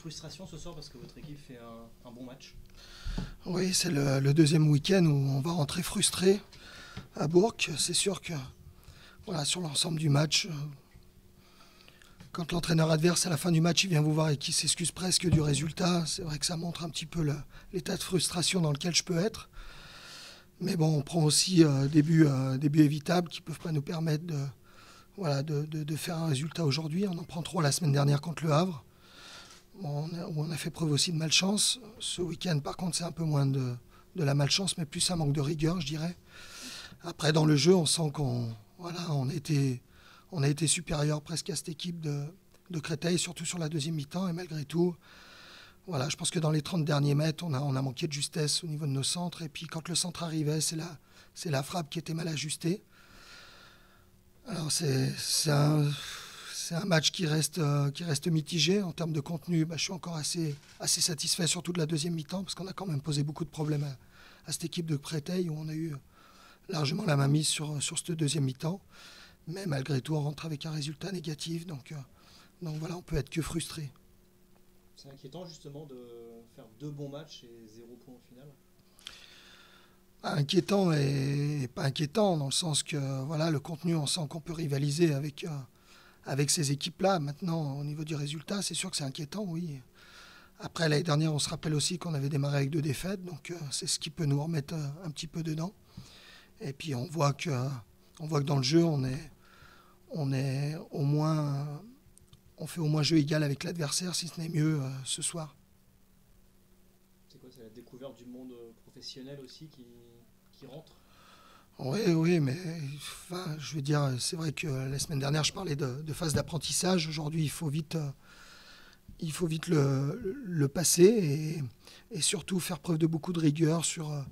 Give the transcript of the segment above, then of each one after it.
frustration ce soir parce que votre équipe fait un bon match? Oui, c'est le deuxième week-end où on va rentrer frustré à Bourg. C'est sûr que voilà, sur l'ensemble du match, quand l'entraîneur adverse à la fin du match il vient vous voir et qu'il s'excuse presque du résultat, c'est vrai que ça montre un petit peu l'état de frustration dans lequel je peux être. Mais bon, on prend aussi des buts évitables qui ne peuvent pas nous permettre de faire un résultat aujourd'hui. On en prend 3 la semaine dernière contre le Havre. Bon, on a fait preuve aussi de malchance. Ce week-end, par contre, c'est un peu moins de la malchance, mais plus un manque de rigueur, je dirais. Après, dans le jeu, on sent on a été supérieur presque à cette équipe de Créteil, surtout sur la deuxième mi-temps. Et malgré tout, voilà, je pense que dans les 30 derniers mètres, on a manqué de justesse au niveau de nos centres. Et puis, quand le centre arrivait, c'est la frappe qui était mal ajustée. Alors, c'est un match qui reste mitigé. En termes de contenu, je suis encore assez satisfait, surtout de la deuxième mi-temps, parce qu'on a quand même posé beaucoup de problèmes à cette équipe de Créteil, où on a eu largement la mainmise sur cette deuxième mi-temps. Mais malgré tout, on rentre avec un résultat négatif. Donc voilà, on peut être que frustré. C'est inquiétant justement de faire 2 bons matchs et 0 point au final? Inquiétant et pas inquiétant, dans le sens que voilà, le contenu, on sent qu'on peut rivaliser avec ces équipes-là. Maintenant, au niveau du résultat, c'est sûr que c'est inquiétant, oui. Après, l'année dernière, on se rappelle aussi qu'on avait démarré avec 2 défaites, donc c'est ce qui peut nous remettre un petit peu dedans. Et puis on voit que dans le jeu, on fait au moins jeu égal avec l'adversaire, si ce n'est mieux ce soir. C'est quoi, c'est la découverte du monde professionnel aussi qui rentre? Oui, mais enfin, je veux dire, c'est vrai que la semaine dernière, je parlais de phase d'apprentissage. Aujourd'hui, il faut vite le passer et surtout faire preuve de beaucoup de rigueur sur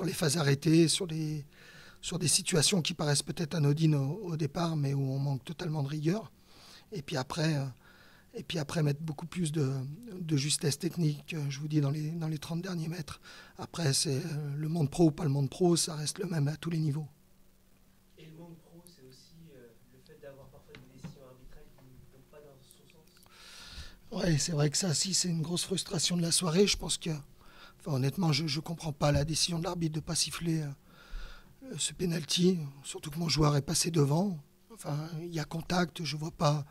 les phases arrêtées, sur des situations qui paraissent peut-être anodines au départ, mais où on manque totalement de rigueur. Et puis après mettre beaucoup plus de justesse technique, je vous dis, dans les 30 derniers mètres. Après, c'est le monde pro ou pas le monde pro, ça reste le même à tous les niveaux. Et le monde pro, c'est aussi le fait d'avoir parfois des décisions arbitrales qui ne vont pas dans son sens. Oui, c'est vrai que ça, si, c'est une grosse frustration de la soirée. Je pense que, honnêtement, je ne comprends pas la décision de l'arbitre de ne pas siffler ce penalty, surtout que mon joueur est passé devant. Enfin, il y a contact, je vois pas.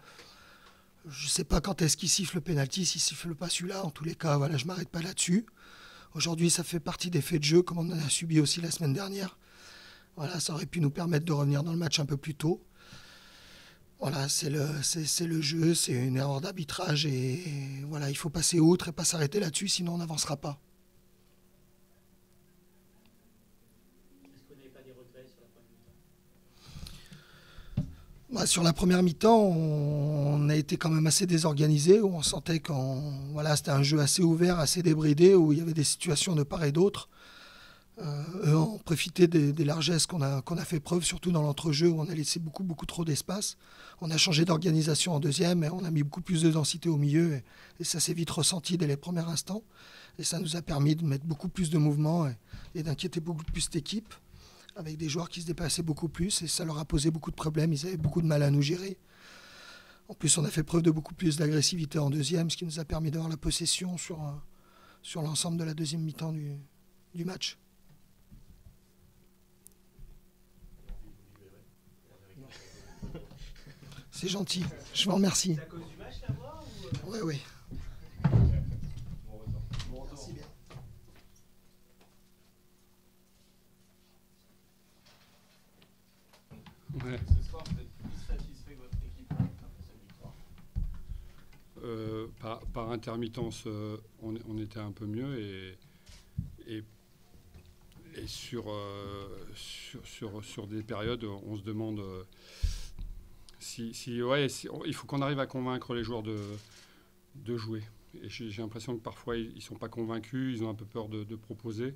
Je ne sais pas quand est-ce qu'il siffle le penalty, s'il ne siffle pas celui-là. En tous les cas, voilà, je ne m'arrête pas là-dessus. Aujourd'hui, ça fait partie des faits de jeu, comme on en a subi aussi la semaine dernière. Voilà, ça aurait pu nous permettre de revenir dans le match un peu plus tôt. Voilà, c'est le jeu, c'est une erreur d'arbitrage et voilà, il faut passer outre et pas s'arrêter là-dessus, sinon on n'avancera pas. Est-ce que vous n'avez pas des regrets sur la première mi-temps? Sur la première mi-temps, on a été quand même assez désorganisé, où on sentait que c'était un jeu assez ouvert, assez débridé, où il y avait des situations de part et d'autre. Eux ont profité des largesses qu'on a fait preuve, surtout dans l'entrejeu, où on a laissé beaucoup trop d'espace. On a changé d'organisation en deuxième, et on a mis beaucoup plus de densité au milieu, et ça s'est vite ressenti dès les premiers instants. Et ça nous a permis de mettre beaucoup plus de mouvement et d'inquiéter beaucoup plus cette équipe, avec des joueurs qui se déplaçaient beaucoup plus, et ça leur a posé beaucoup de problèmes, ils avaient beaucoup de mal à nous gérer. En plus, on a fait preuve de beaucoup plus d'agressivité en deuxième, ce qui nous a permis d'avoir la possession sur l'ensemble de la deuxième mi-temps du match. C'est gentil, je vous remercie. C'est à cause du match là-bas ou... Oui. Merci bien. Ouais. Ce soir, vous êtes plus satisfait que votre équipe après cette victoire? Par intermittence, on était un peu mieux et sur des périodes, on se demande il faut qu'on arrive à convaincre les joueurs de jouer. Et j'ai l'impression que parfois, ils ne sont pas convaincus, ils ont un peu peur de proposer.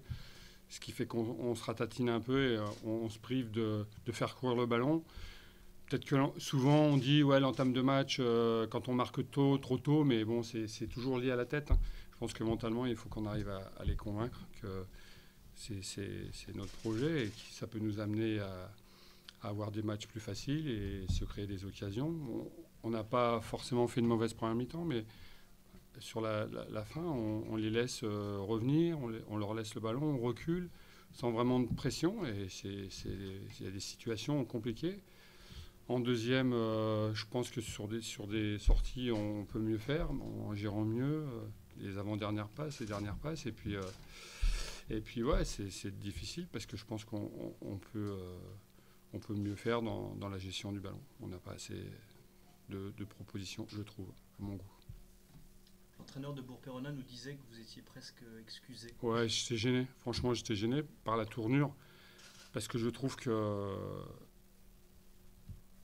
Ce qui fait qu'on se ratatine un peu et on se prive de faire courir le ballon. Peut-être que souvent on dit l'entame de match quand on marque trop tôt, mais bon, c'est toujours lié à la tête. Hein. Je pense que mentalement, il faut qu'on arrive à les convaincre que c'est notre projet et que ça peut nous amener à avoir des matchs plus faciles et se créer des occasions. On n'a pas forcément fait une mauvaise première mi-temps, mais sur la fin, on les laisse revenir, on leur laisse le ballon, on recule, sans vraiment de pression. Et il y a des situations compliquées. En deuxième, je pense que sur des sorties, on peut mieux faire, en gérant mieux les avant-dernières passes, les dernières passes. Et puis ouais, c'est difficile parce que je pense qu'on peut mieux faire dans la gestion du ballon. On n'a pas assez de propositions, je trouve, à mon goût. L'entraîneur de Bourg-Péronnin nous disait que vous étiez presque excusé. Ouais, j'étais gêné. Franchement, j'étais gêné par la tournure parce que je trouve que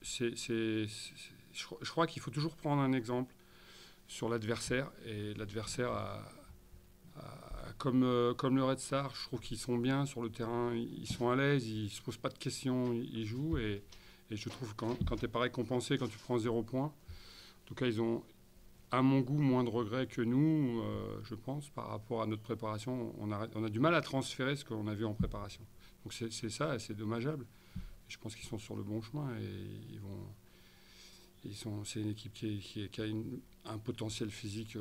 je crois qu'il faut toujours prendre un exemple sur l'adversaire. Et l'adversaire comme le Red Star, je trouve qu'ils sont bien sur le terrain, ils sont à l'aise, ils ne se posent pas de questions, ils jouent. Et je trouve que quand tu es pas récompensé, quand tu prends 0 point, en tout cas, ils ont, à mon goût, moins de regrets que nous, je pense, par rapport à notre préparation. On a du mal à transférer ce qu'on a vu en préparation. Donc c'est ça, c'est dommageable. Je pense qu'ils sont sur le bon chemin et c'est une équipe qui a un potentiel physique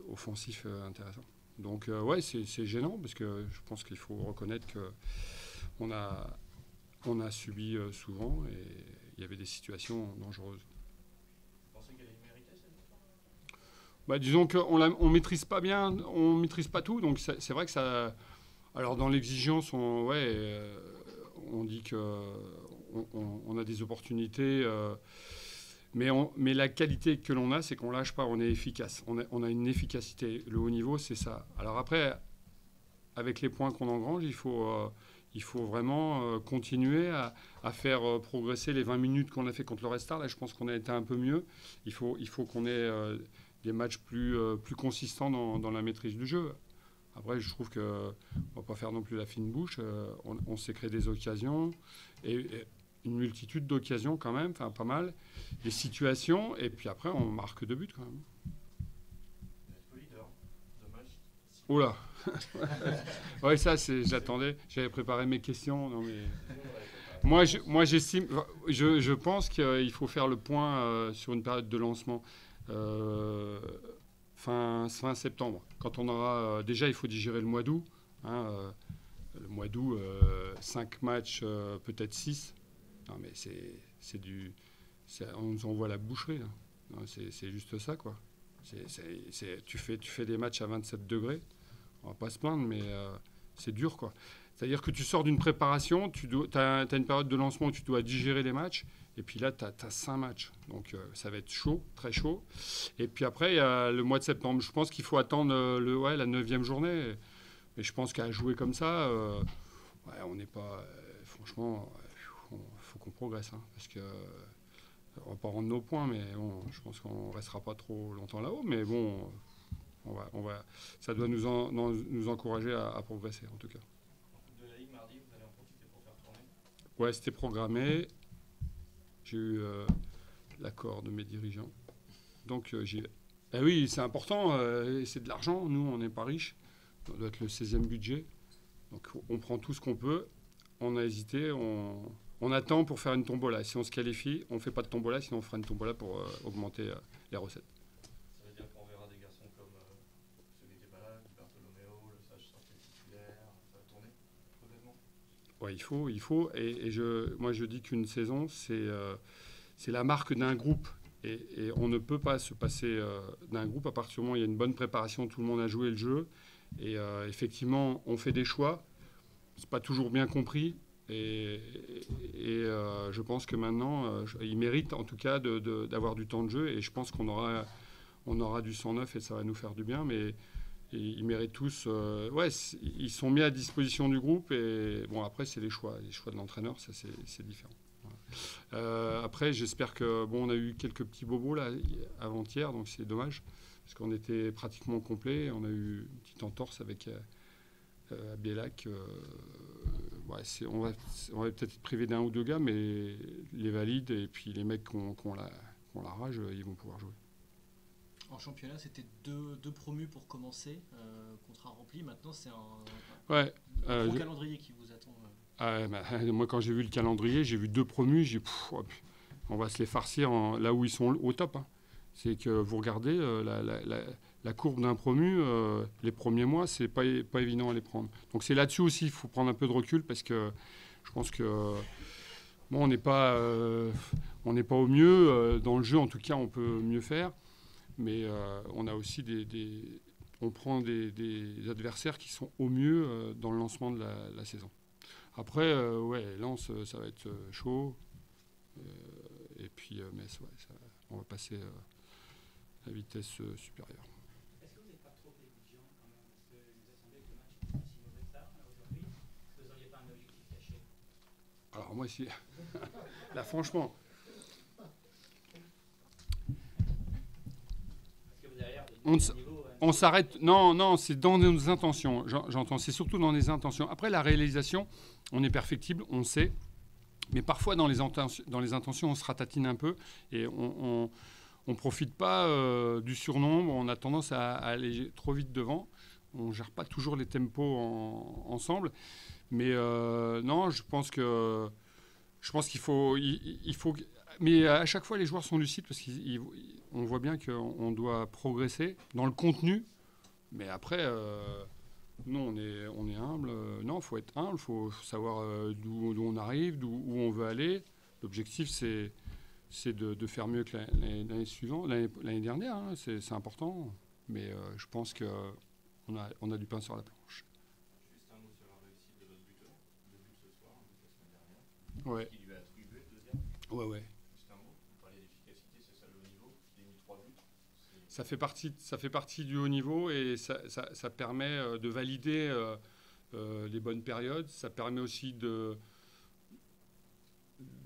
offensif intéressant. Donc ouais, c'est gênant parce que je pense qu'il faut reconnaître qu'on a subi souvent et il y avait des situations dangereuses. Vous pensez qu'elle est méritée cette victoire ? Disons qu'on maîtrise pas bien, on maîtrise pas tout, donc c'est vrai que ça. Alors dans l'exigence, on dit qu'on a des opportunités, mais la qualité que l'on a, c'est qu'on lâche pas, on est efficace. On a une efficacité. Le haut niveau, c'est ça. Alors après, avec les points qu'on engrange, il faut vraiment continuer à faire progresser les 20 minutes qu'on a fait contre le Red Star. Là, je pense qu'on a été un peu mieux. Il faut qu'on ait des matchs plus consistants dans la maîtrise du jeu. Après, je trouve qu'on ne va pas faire non plus la fine bouche. On s'est créé des occasions, et une multitude d'occasions quand même, enfin pas mal, des situations, et puis après, on marque 2 buts quand même. Vous êtes leader. Dommage. Oula. Ouais, ça, j'attendais. J'avais préparé mes questions. Non, mais moi, j'estime, je pense qu'il faut faire le point sur une période de lancement. Fin septembre, quand on aura déjà, il faut digérer le mois d'août. Le mois d'août, 5 matchs, peut-être 6. Non, mais on nous envoie la boucherie. Là. Non, c'est juste ça, quoi. Tu fais des matchs à 27 degrés. On va pas se plaindre, mais c'est dur, quoi. C'est-à-dire que tu sors d'une préparation, tu as une période de lancement où tu dois digérer les matchs. Et puis là, tu as 5 matchs. Donc, ça va être chaud, très chaud. Et puis après, il y a le mois de septembre. Je pense qu'il faut attendre la 9e journée. Mais je pense qu'à jouer comme ça, on n'est pas... franchement, il faut qu'on progresse. Parce que on va pas rendre nos points, mais bon, je pense qu'on ne restera pas trop longtemps là-haut. Mais bon, ça doit nous encourager à progresser, en tout cas. En Coupe de la Ligue, mardi, vous allez en profiter pour faire tourner. Ouais, c'était programmé. J'ai eu l'accord de mes dirigeants. Donc j'y vais. Ben oui, c'est important, c'est de l'argent. Nous, on n'est pas riches. Ça doit être le 16e budget. Donc on prend tout ce qu'on peut. On a hésité, on attend pour faire une tombola. Si on se qualifie, on ne fait pas de tombola, sinon on fera une tombola pour augmenter les recettes. Ça veut dire qu'on verra des garçons comme ceux qui n'étaient pas là, Bartolomeo, le Sage sorti titulaire, ça va tourner, honnêtement. Ouais, il faut. Et moi, je dis qu'une saison, c'est la marque d'un groupe. Et on ne peut pas se passer d'un groupe à partir du moment où il y a une bonne préparation, tout le monde a joué le jeu. Et effectivement, on fait des choix. C'est pas toujours bien compris. Et je pense que maintenant, ils méritent en tout cas d'avoir du temps de jeu. Et je pense qu'on aura du sang neuf et ça va nous faire du bien. Mais ils méritent tous. Ils sont mis à disposition du groupe. Et bon, après, c'est les choix de l'entraîneur. Ça, c'est différent. Après, j'espère que on a eu quelques petits bobos là avant-hier, donc c'est dommage parce qu'on était pratiquement complet. On a eu une petite entorse avec Bielac. On va peut-être être privé d'un ou deux gars, mais les valides et puis les mecs qui ont la rage, ils vont pouvoir jouer. En championnat, c'était deux promus pour commencer, contrat rempli. Maintenant, c'est un gros calendrier qui vous attend. Moi, quand j'ai vu le calendrier, j'ai vu 2 promus. On va se les farcir là où ils sont au top. Hein. C'est que vous regardez la courbe d'un promu, les premiers mois, c'est pas évident à les prendre. Donc c'est là-dessus aussi, il faut prendre un peu de recul parce que je pense que bon, on n'est pas au mieux. Dans le jeu, en tout cas, on peut mieux faire. Mais on a aussi on prend des adversaires qui sont au mieux dans le lancement de la saison. Après, Lens, ça va être chaud. Et puis Metz, on va passer la vitesse supérieure. Est-ce que vous n'êtes pas trop exigeant quand même? Parce que vous a semblé que le match était pas si mauvais que ça aujourd'hui. Est-ce que vous n'auriez pas un objectif caché? Alors moi, là, franchement... On s'arrête. Non, c'est dans nos intentions. J'entends. C'est surtout dans les intentions. Après, la réalisation, on est perfectible, on sait. Mais parfois, dans les intentions, on se ratatine un peu et on ne profite pas du surnombre. On a tendance à aller trop vite devant. On ne gère pas toujours les tempos ensemble. Mais non, je pense qu'il faut... Mais à chaque fois, les joueurs sont lucides parce qu'on voit bien qu'on doit progresser dans le contenu. Mais après, nous, on est humble. Non, il faut être humble, il faut savoir d'où on arrive, où on veut aller. L'objectif, c'est de faire mieux que l'année dernière. Hein. C'est important. Mais je pense qu'on a du pain sur la planche. Juste un mot sur la réussite de votre buteur. Le but ce soir, la semaine dernière. Ouais. Qui lui a attribué le deuxième. Ouais. Ça fait partie du haut niveau et ça permet de valider les bonnes périodes. Ça permet aussi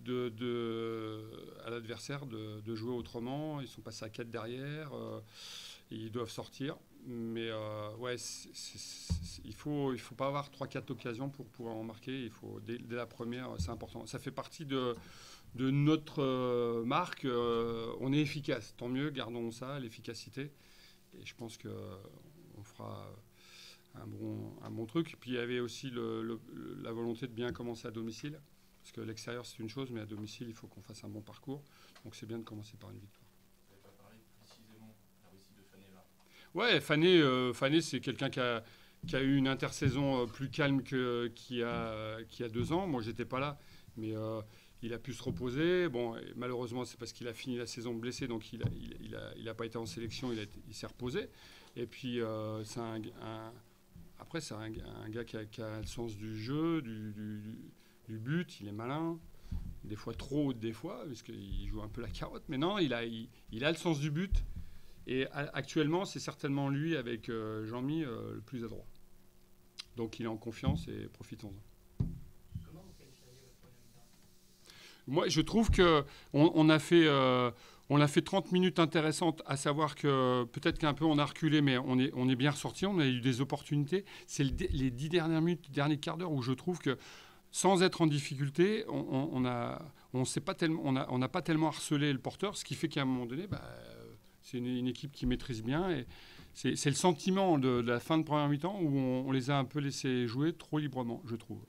à l'adversaire de jouer autrement. Ils sont passés à 4 derrière. Ils doivent sortir. Mais il faut pas avoir 3-4 occasions pour pouvoir en marquer. Il faut, dès la première, c'est important. Ça fait partie de notre marque. On est efficace, tant mieux, gardons ça, l'efficacité. Et je pense qu'on fera un bon truc. Et puis il y avait aussi la volonté de bien commencer à domicile, parce que l'extérieur c'est une chose, mais à domicile il faut qu'on fasse un bon parcours. Donc c'est bien de commencer par une victoire. Vous n'avez pas parlé précisément de la réussite de Fané là? Ouais, Fané c'est quelqu'un qui a eu une intersaison plus calme qu'il y a 2 ans. Moi j'étais pas là, mais... il a pu se reposer. Bon, malheureusement, c'est parce qu'il a fini la saison blessé, donc il a pas été en sélection, il s'est reposé. Et puis, c'est un gars qui a le sens du jeu, du but, il est malin. Des fois trop, des fois, parce qu'il joue un peu la carotte. Mais non, il a le sens du but. Et actuellement, c'est certainement lui, avec Jean-Mi, le plus adroit. Donc, il est en confiance et profitons-en. Moi, je trouve qu'on a fait 30 minutes intéressantes, à savoir que peut-être qu'un peu on a reculé, mais on est bien ressorti, on a eu des opportunités. C'est les 10 dernières minutes, dernier quart d'heure où je trouve que, sans être en difficulté, on n'a pas tellement harcelé le porteur, ce qui fait qu'à un moment donné, c'est une équipe qui maîtrise bien. Et c'est le sentiment de la fin de première mi-temps où on les a un peu laissés jouer trop librement, je trouve.